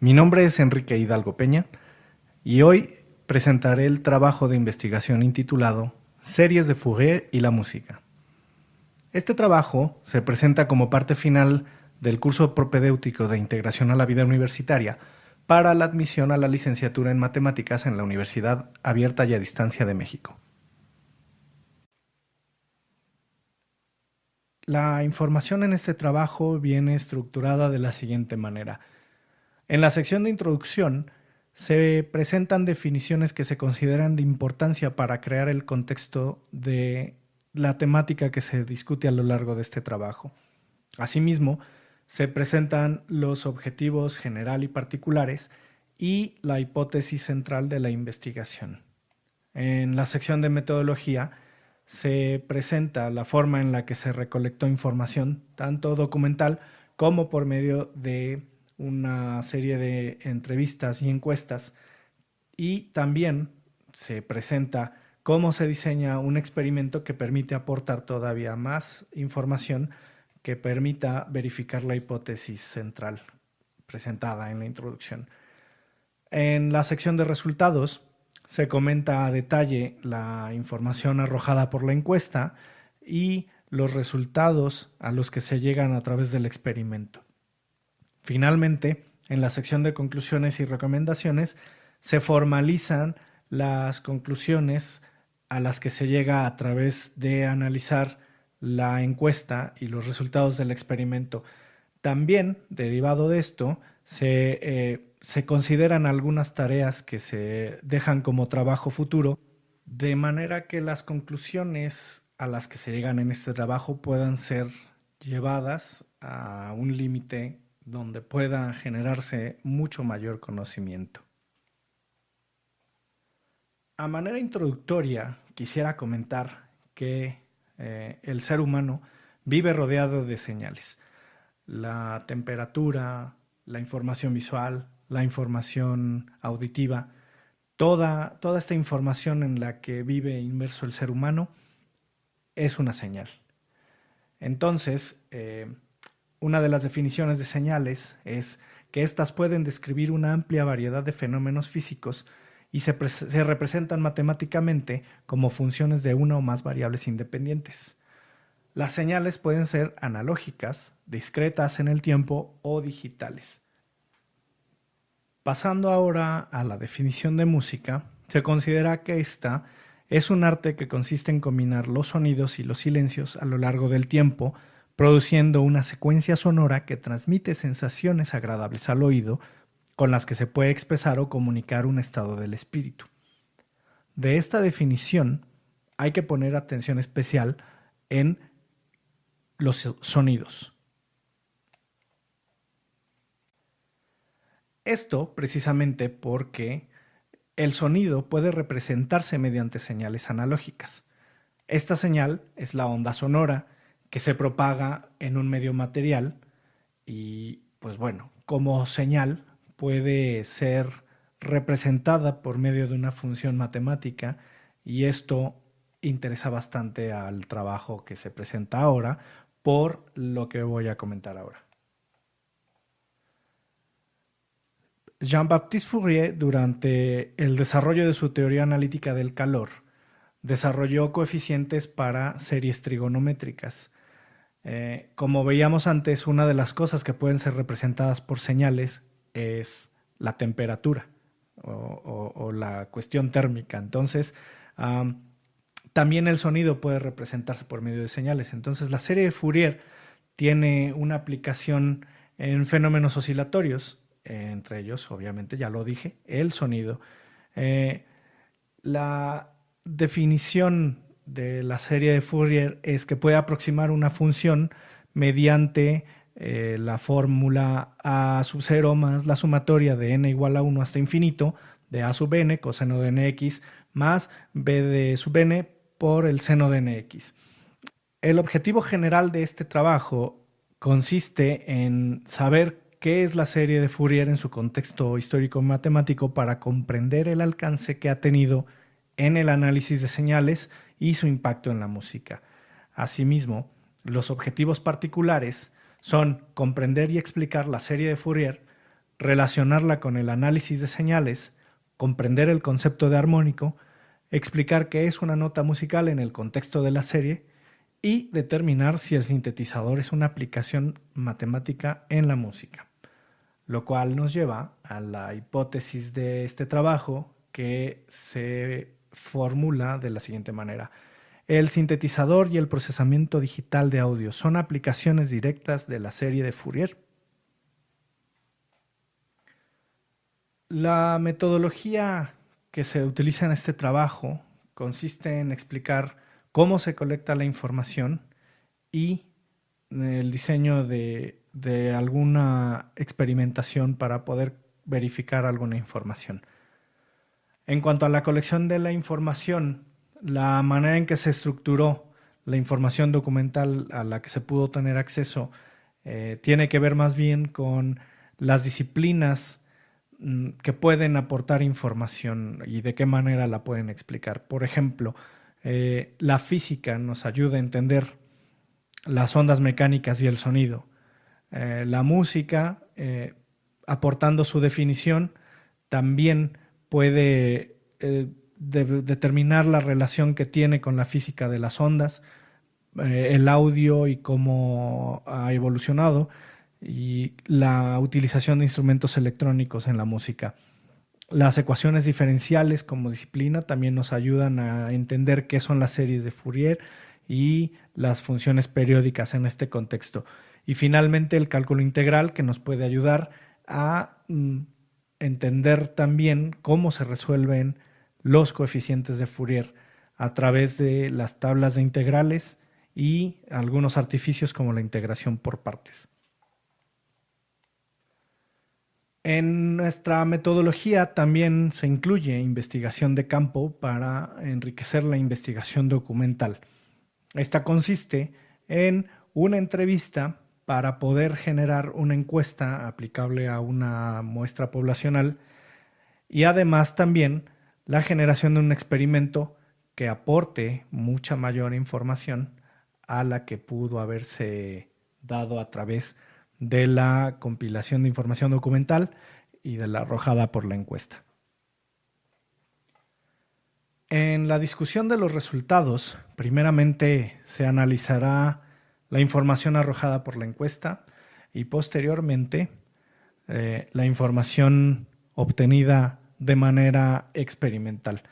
Mi nombre es Enrique Hidalgo Peña y hoy presentaré el trabajo de investigación intitulado Series de Fourier y la música. Este trabajo se presenta como parte final del curso propedéutico de integración a la vida universitaria para la admisión a la licenciatura en matemáticas en la Universidad Abierta y a Distancia de México. La información en este trabajo viene estructurada de la siguiente manera. En la sección de introducción se presentan definiciones que se consideran de importancia para crear el contexto de la temática que se discute a lo largo de este trabajo. Asimismo, se presentan los objetivos general y particulares y la hipótesis central de la investigación. En la sección de metodología se presenta la forma en la que se recolectó información, tanto documental como por medio de una serie de entrevistas y encuestas, y también se presenta cómo se diseña un experimento que permite aportar todavía más información que permita verificar la hipótesis central presentada en la introducción. En la sección de resultados se comenta a detalle la información arrojada por la encuesta y los resultados a los que se llegan a través del experimento. Finalmente, en la sección de conclusiones y recomendaciones se formalizan las conclusiones a las que se llega a través de analizar la encuesta y los resultados del experimento. También, derivado de esto, se consideran algunas tareas que se dejan como trabajo futuro, de manera que las conclusiones a las que se llegan en este trabajo puedan ser llevadas a un límite donde pueda generarse mucho mayor conocimiento. A manera introductoria, quisiera comentar que el ser humano vive rodeado de señales. La temperatura, la información visual, la información auditiva, toda esta información en la que vive inmerso el ser humano es una señal. Entonces, una de las definiciones de señales es que éstas pueden describir una amplia variedad de fenómenos físicos y se representan matemáticamente como funciones de una o más variables independientes. Las señales pueden ser analógicas, discretas en el tiempo o digitales. Pasando ahora a la definición de música, se considera que esta es un arte que consiste en combinar los sonidos y los silencios a lo largo del tiempo, produciendo una secuencia sonora que transmite sensaciones agradables al oído, con las que se puede expresar o comunicar un estado del espíritu. De esta definición hay que poner atención especial en los sonidos. Esto precisamente porque el sonido puede representarse mediante señales analógicas. Esta señal es la onda sonora que se propaga en un medio material y, pues bueno, como señal puede ser representada por medio de una función matemática, y esto interesa bastante al trabajo que se presenta ahora por lo que voy a comentar ahora. Jean-Baptiste Fourier, durante el desarrollo de su teoría analítica del calor, desarrolló coeficientes para series trigonométricas. Como veíamos antes, una de las cosas que pueden ser representadas por señales es la temperatura o la cuestión térmica. Entonces, también el sonido puede representarse por medio de señales. Entonces, la serie de Fourier tiene una aplicación en fenómenos oscilatorios, entre ellos, obviamente, ya lo dije, el sonido. La definición de la serie de Fourier es que puede aproximar una función mediante la fórmula a sub 0 más la sumatoria de n igual a 1 hasta infinito de a sub n coseno de nx más b de sub n por el seno de nx. El objetivo general de este trabajo consiste en saber qué es la serie de Fourier en su contexto histórico matemático para comprender el alcance que ha tenido en el análisis de señales y su impacto en la música. Asimismo, los objetivos particulares son comprender y explicar la serie de Fourier relacionarla con el análisis de señales, comprender el concepto de armónico, explicar qué es una nota musical en el contexto de la serie y determinar si el sintetizador es una aplicación matemática en la música. Lo cual nos lleva a la hipótesis de este trabajo que se formula de la siguiente manera. El sintetizador y el procesamiento digital de audio son aplicaciones directas de la serie de Fourier. La metodología que se utiliza en este trabajo consiste en explicar cómo se colecta la información y el diseño de alguna experimentación para poder verificar alguna información. En cuanto a la colección de la información, la manera en que se estructuró la información documental a la que se pudo tener acceso tiene que ver más bien con las disciplinas que pueden aportar información y de qué manera la pueden explicar. Por ejemplo, la física nos ayuda a entender las ondas mecánicas y el sonido. La música, aportando su definición, también puede determinar la relación que tiene con la física de las ondas, el audio y cómo ha evolucionado, y la utilización de instrumentos electrónicos en la música. Las ecuaciones diferenciales como disciplina también nos ayudan a entender qué son las series de Fourier y las funciones periódicas en este contexto. Y finalmente el cálculo integral, que nos puede ayudar a entender también cómo se resuelven los coeficientes de Fourier a través de las tablas de integrales y algunos artificios como la integración por partes. En nuestra metodología también se incluye investigación de campo para enriquecer la investigación documental. Esta consiste en una entrevista para poder generar una encuesta aplicable a una muestra poblacional y además también la generación de un experimento que aporte mucha mayor información a la que pudo haberse dado a través de la compilación de información documental y de la arrojada por la encuesta. En la discusión de los resultados, primeramente se analizará la información arrojada por la encuesta y posteriormente la información obtenida de manera experimental.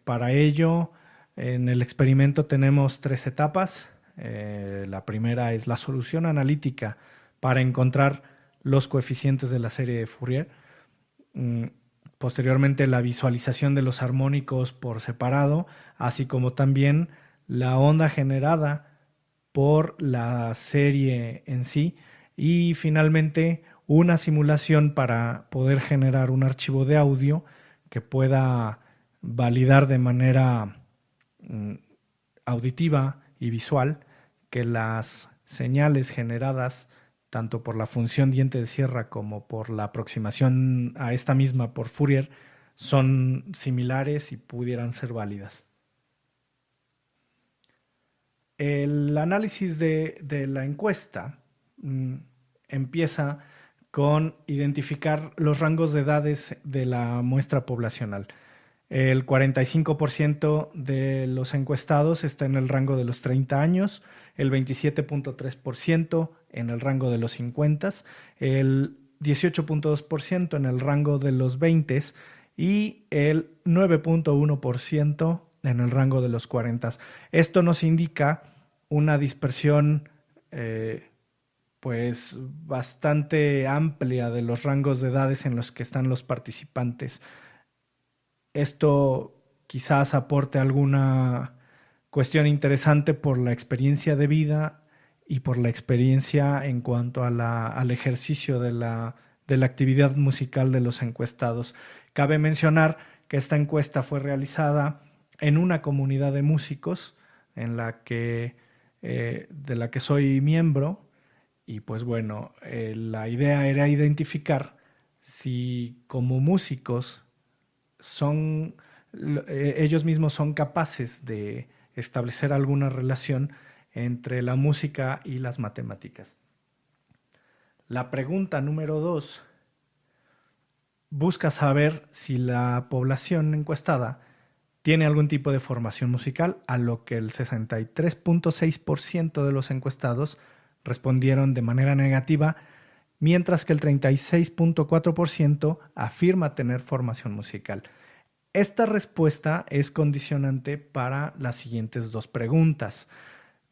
Para ello, en el experimento tenemos 3 etapas. La primera es la solución analítica para encontrar los coeficientes de la serie de Fourier. Posteriormente, la visualización de los armónicos por separado, así como también la onda generada por la serie en sí. Y finalmente, una simulación para poder generar un archivo de audio que pueda validar de manera auditiva y visual que las señales generadas tanto por la función diente de sierra como por la aproximación a esta misma por Fourier son similares y pudieran ser válidas. El análisis de la encuesta empieza con identificar los rangos de edades de la muestra poblacional. El 45% de los encuestados está en el rango de los 30 años, el 27.3% en el rango de los 50, el 18.2% en el rango de los 20 y el 9.1% en el rango de los 40. Esto nos indica una dispersión pues bastante amplia de los rangos de edades en los que están los participantes. Esto quizás aporte alguna cuestión interesante por la experiencia de vida y por la experiencia en cuanto a al ejercicio de la actividad musical de los encuestados. Cabe mencionar que esta encuesta fue realizada en una comunidad de músicos en la que, de la que soy miembro y pues bueno, la idea era identificar si como músicos ellos mismos son capaces de establecer alguna relación entre la música y las matemáticas. La pregunta número 2 busca saber si la población encuestada tiene algún tipo de formación musical, a lo que el 63.6% de los encuestados respondieron de manera negativa, mientras que el 36.4% afirma tener formación musical. Esta respuesta es condicionante para las siguientes dos preguntas.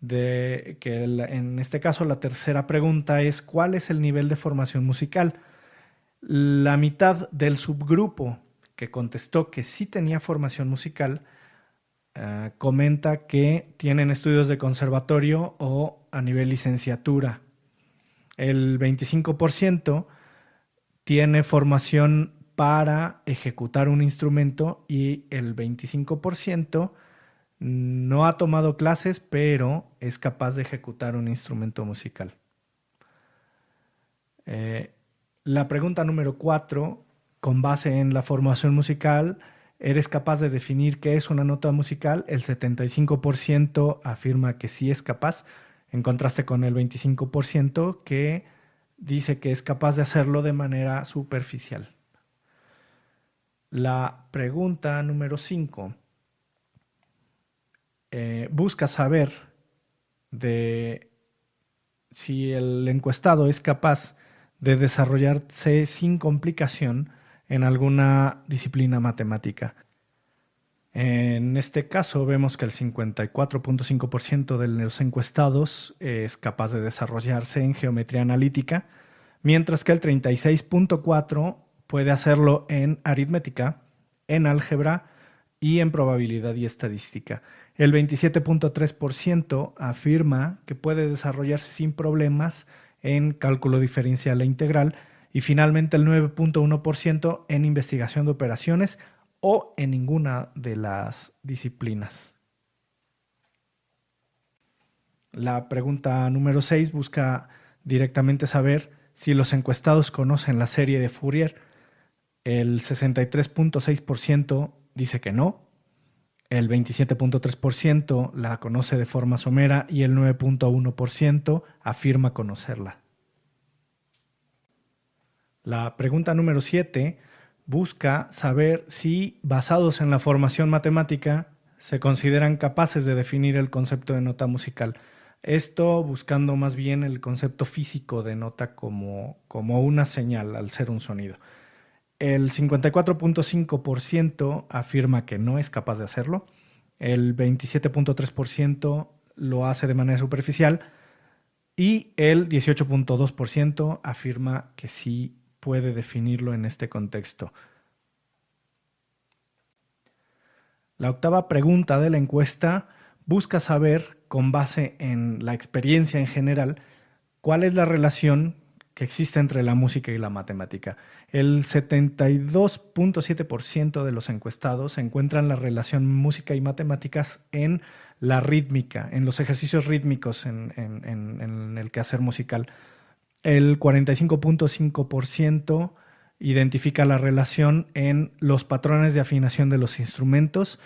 En este caso, la tercera pregunta es: ¿cuál es el nivel de formación musical? La mitad del subgrupo que contestó que sí tenía formación musical comenta que tienen estudios de conservatorio o a nivel licenciatura. El 25% tiene formación para ejecutar un instrumento y el 25% no ha tomado clases, pero es capaz de ejecutar un instrumento musical. La pregunta número 4, con base en la formación musical, ¿eres capaz de definir qué es una nota musical? El 75% afirma que sí es capaz, en contraste con el 25% que dice que es capaz de hacerlo de manera superficial. La pregunta número 5 busca saber de si el encuestado es capaz de desarrollarse sin complicación en alguna disciplina matemática. En este caso vemos que el 54.5% de los encuestados es capaz de desarrollarse en geometría analítica, mientras que el 36.4% puede hacerlo en aritmética, en álgebra y en probabilidad y estadística. El 27.3% afirma que puede desarrollarse sin problemas en cálculo diferencial e integral, y finalmente el 9.1% en investigación de operaciones o en ninguna de las disciplinas. La pregunta número 6 busca directamente saber si los encuestados conocen la serie de Fourier. El 63.6% dice que no, el 27.3% la conoce de forma somera y el 9.1% afirma conocerla. La pregunta número 7 busca saber si, basados en la formación matemática, se consideran capaces de definir el concepto de nota musical. Esto buscando más bien el concepto físico de nota como una señal al ser un sonido. El 54.5% afirma que no es capaz de hacerlo, el 27.3% lo hace de manera superficial y el 18.2% afirma que sí puede definirlo en este contexto. La octava pregunta de la encuesta busca saber, con base en la experiencia en general, cuál es la relación que existe entre la música y la matemática. El 72.7% de los encuestados encuentran la relación música y matemáticas en la rítmica, en los ejercicios rítmicos en el quehacer musical. El 45.5% identifica la relación en los patrones de afinación de los instrumentos,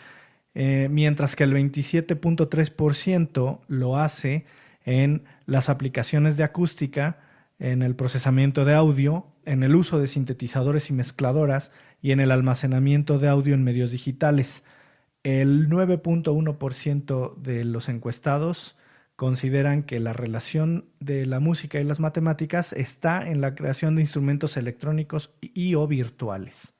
mientras que el 27.3% lo hace en las aplicaciones de acústica, en el procesamiento de audio, en el uso de sintetizadores y mezcladoras y en el almacenamiento de audio en medios digitales. El 9.1% de los encuestados consideran que la relación de la música y las matemáticas está en la creación de instrumentos electrónicos y o virtuales.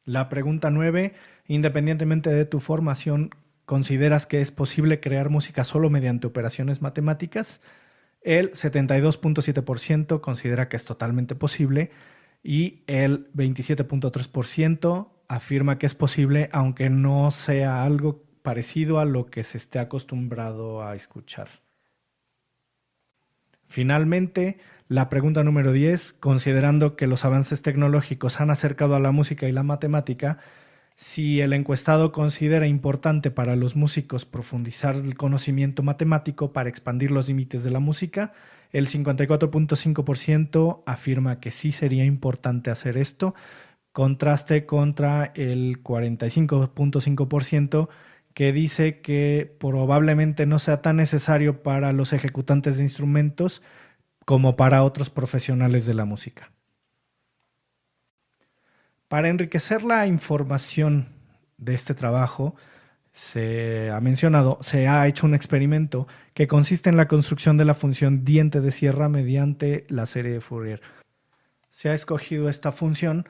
La pregunta 9, independientemente de tu formación, ¿consideras que es posible crear música solo mediante operaciones matemáticas? El 72.7% considera que es totalmente posible y el 27.3% afirma que es posible, aunque no sea algo parecido a lo que se esté acostumbrado a escuchar. Finalmente, la pregunta número 10, considerando que los avances tecnológicos han acercado a la música y la matemática, si el encuestado considera importante para los músicos profundizar el conocimiento matemático para expandir los límites de la música, el 54.5% afirma que sí sería importante hacer esto, contraste contra el 45.5% que dice que probablemente no sea tan necesario para los ejecutantes de instrumentos como para otros profesionales de la música. Para enriquecer la información de este trabajo, se ha hecho un experimento que consiste en la construcción de la función diente de sierra mediante la serie de Fourier. Se ha escogido esta función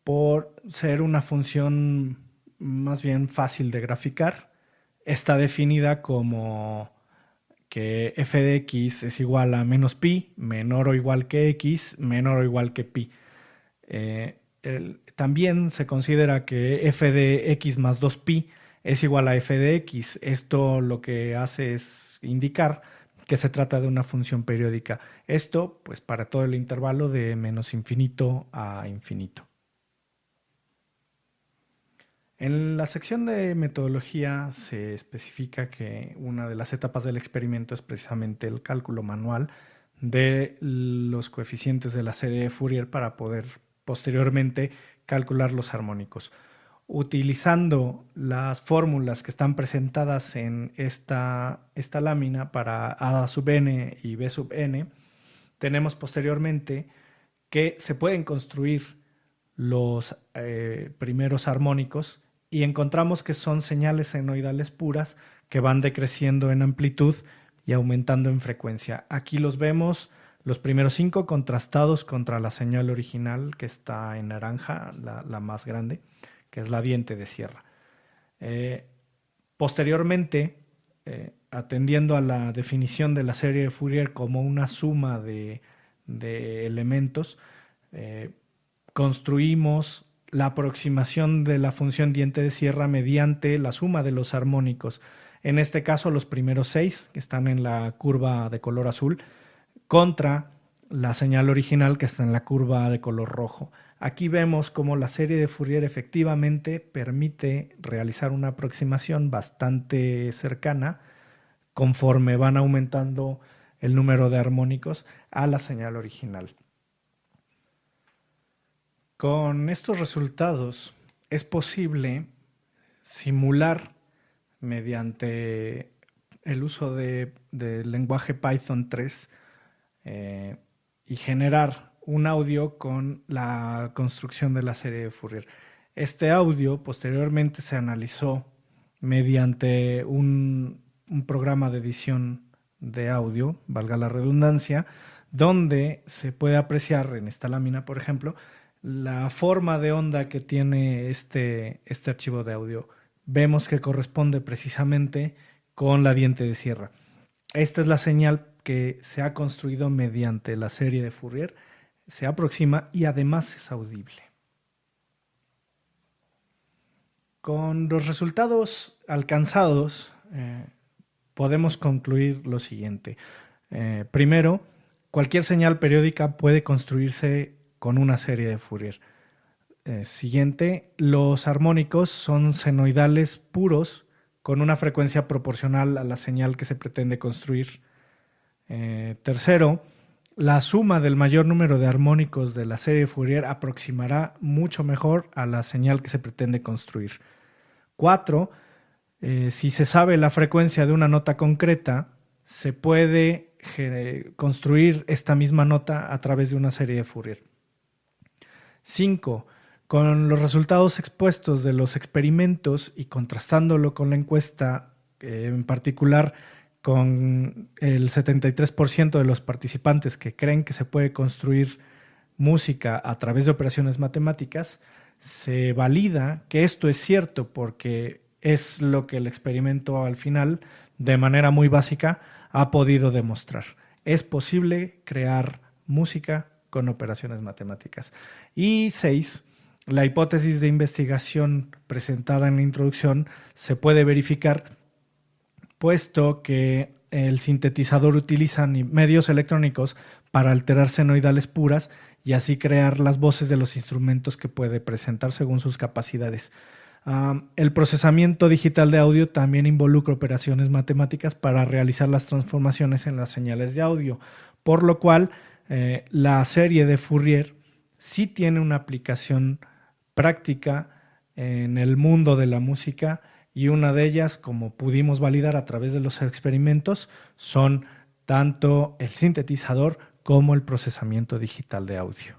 por ser una función más bien fácil de graficar. Está definida como que f de x es igual a menos pi, menor o igual que x, menor o igual que pi. También se considera que f de x más 2pi es igual a f de x. Esto lo que hace es indicar que se trata de una función periódica. Esto, pues, para todo el intervalo de menos infinito a infinito. En la sección de metodología se especifica que una de las etapas del experimento es precisamente el cálculo manual de los coeficientes de la serie de Fourier para poder posteriormente calcular los armónicos. Utilizando las fórmulas que están presentadas en esta lámina para A sub n y B sub n, tenemos posteriormente que se pueden construir los primeros armónicos y encontramos que son señales senoidales puras que van decreciendo en amplitud y aumentando en frecuencia. Aquí los vemos, los primeros 5 contrastados contra la señal original que está en naranja, la más grande, que es la diente de sierra. Posteriormente, atendiendo a la definición de la serie de Fourier como una suma de elementos, construimos la aproximación de la función diente de sierra mediante la suma de los armónicos. En este caso, los primeros 6, que están en la curva de color azul, contra la señal original que está en la curva de color rojo. Aquí vemos cómo la serie de Fourier efectivamente permite realizar una aproximación bastante cercana conforme van aumentando el número de armónicos a la señal original. Con estos resultados es posible simular mediante el uso del lenguaje Python 3 y generar un audio con la construcción de la serie de Fourier. Este audio posteriormente se analizó mediante un programa de edición de audio, valga la redundancia, donde se puede apreciar en esta lámina, por ejemplo, la forma de onda que tiene este archivo de audio. Vemos que corresponde precisamente con la diente de sierra. Esta es la señal que se ha construido mediante la serie de Fourier, se aproxima y además es audible. Con los resultados alcanzados, podemos concluir lo siguiente. Primero, cualquier señal periódica puede construirse con una serie de Fourier. Siguiente, los armónicos son senoidales puros con una frecuencia proporcional a la señal que se pretende construir. Tercero, la suma del mayor número de armónicos de la serie de Fourier aproximará mucho mejor a la señal que se pretende construir. 4, si se sabe la frecuencia de una nota concreta, se puede construir esta misma nota a través de una serie de Fourier. 5. Con los resultados expuestos de los experimentos y contrastándolo con la encuesta, en particular con el 73% de los participantes que creen que se puede construir música a través de operaciones matemáticas, se valida que esto es cierto porque es lo que el experimento al final, de manera muy básica, ha podido demostrar. Es posible crear música con operaciones matemáticas. Y 6, la hipótesis de investigación presentada en la introducción se puede verificar puesto que el sintetizador utiliza medios electrónicos para alterar senoidales puras y así crear las voces de los instrumentos que puede presentar según sus capacidades. El procesamiento digital de audio también involucra operaciones matemáticas para realizar las transformaciones en las señales de audio, por lo cual la serie de Fourier sí tiene una aplicación práctica en el mundo de la música y una de ellas, como pudimos validar a través de los experimentos, son tanto el sintetizador como el procesamiento digital de audio.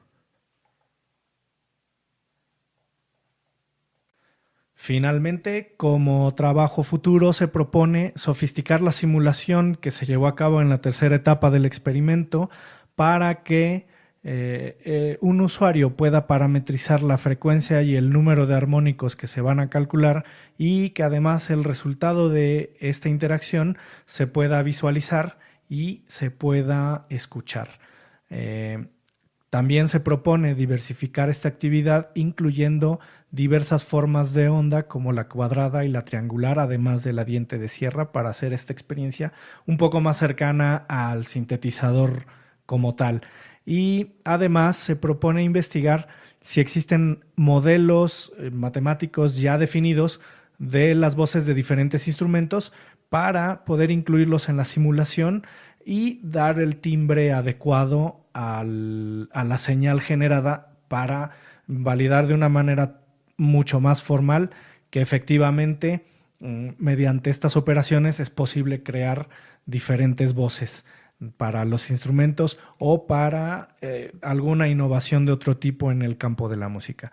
Finalmente, como trabajo futuro, se propone sofisticar la simulación que se llevó a cabo en la tercera etapa del experimento para que un usuario pueda parametrizar la frecuencia y el número de armónicos que se van a calcular y que además el resultado de esta interacción se pueda visualizar y se pueda escuchar. Eh, También se propone diversificar esta actividad incluyendo diversas formas de onda como la cuadrada y la triangular, además de la diente de sierra, para hacer esta experiencia un poco más cercana al sintetizador como tal. Y además se propone investigar si existen modelos matemáticos ya definidos de las voces de diferentes instrumentos para poder incluirlos en la simulación y dar el timbre adecuado a la señal generada para validar de una manera mucho más formal que efectivamente mediante estas operaciones es posible crear diferentes voces para los instrumentos o para alguna innovación de otro tipo en el campo de la música.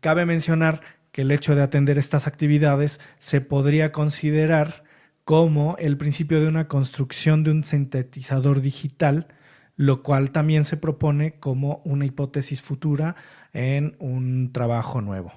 Cabe mencionar que el hecho de atender estas actividades se podría considerar como el principio de una construcción de un sintetizador digital, lo cual también se propone como una hipótesis futura en un trabajo nuevo.